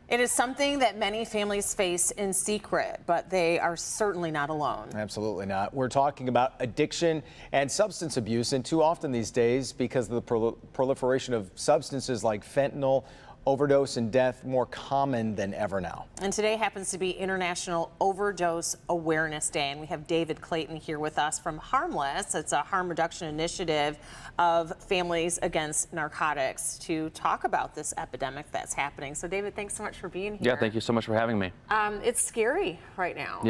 It is something that many families face in secret, but they are certainly not alone. Absolutely not. We're talking about addiction and substance abuse, and too often these days, because of the proliferation of substances like fentanyl, overdose and death more common than ever now. And today happens to be International Overdose Awareness Day, and we have David Clayton here with us from Harmless. It's a harm reduction initiative of families against narcotics to talk about this epidemic that's happening. So David, thanks so much for being here. Yeah, thank you so much for having me. It's scary right now.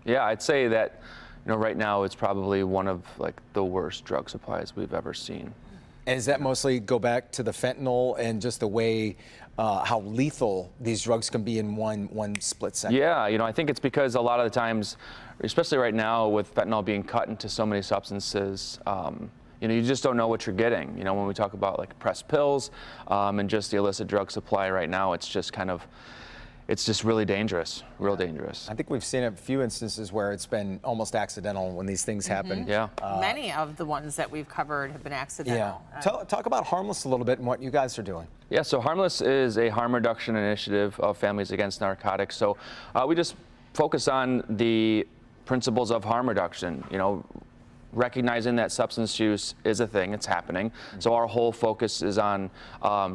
Yeah, I'd say that, right now it's probably one of the worst drug supplies we've ever seen. And does that mostly go back to the fentanyl and just the way how lethal these drugs can be in one split second? Yeah, I think it's because a lot of the times, especially right now with fentanyl being cut into so many substances, you just don't know what you're getting. When we talk about pressed pills and just the illicit drug supply right now, it's just it's just really dangerous, real dangerous. I think we've seen a few instances where it's been almost accidental when these things happen. Yeah. Many of the ones that we've covered have been accidental. Yeah. Talk about Harmless a little bit and what you guys are doing. Yeah, so Harmless is a harm reduction initiative of Families Against Narcotics. So we just focus on the principles of harm reduction, recognizing that substance use is a thing, it's happening. So our whole focus is on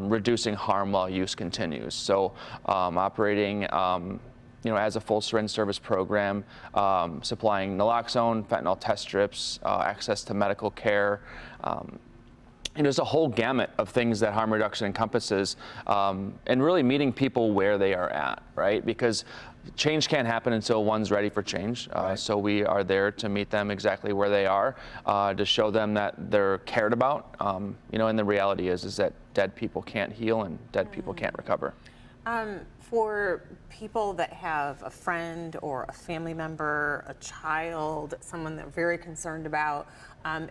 reducing harm while use continues. So operating as a full syringe service program, supplying naloxone, fentanyl test strips, access to medical care. There's a whole gamut of things that harm reduction encompasses, and really meeting people where they are at, right? Because change can't happen until one's ready for change. Right. So we are there to meet them exactly where they are, to show them that they're cared about. And the reality is that dead people can't heal and dead people can't recover. For people that have a friend or a family member, a child, someone they're very concerned about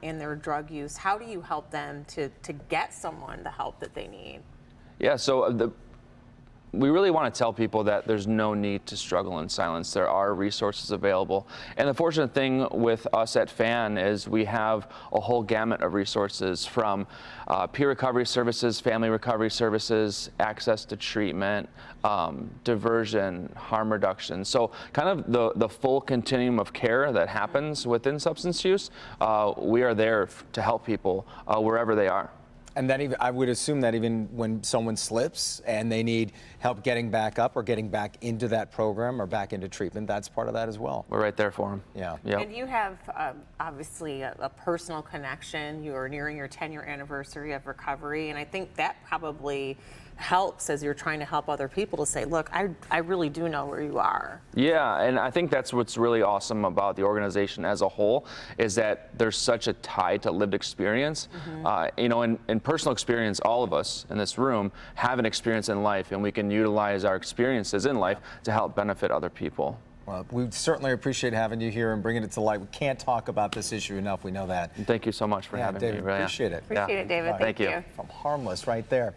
in their drug use, how do you help them to get someone the help that they need? Yeah, so we really want to tell people that there's no need to struggle in silence. There are resources available. And the fortunate thing with us at FAN is we have a whole gamut of resources, from peer recovery services, family recovery services, access to treatment, diversion, harm reduction. So kind of the full continuum of care that happens within substance use, we are there to help people wherever they are. And that even, I would assume that even when someone slips and they need help getting back up or getting back into that program or back into treatment, that's part of that as well. We're right there for them. Yeah. Yep. And you have obviously a personal connection. You are nearing your 10-year anniversary of recovery, and I think that probably helps as you're trying to help other people to say, look, I really do know where you are. Yeah, and I think that's what's really awesome about the organization as a whole, is that there's such a tie to lived experience. In personal experience, all of us in this room have an experience in life, and we can utilize our experiences in life to help benefit other people. Well, we certainly appreciate having you here and bringing it to light. We can't talk about this issue enough. We know that. And thank you so much for having David, me. appreciate it. Appreciate it, David. Thank you. From Harmless right there.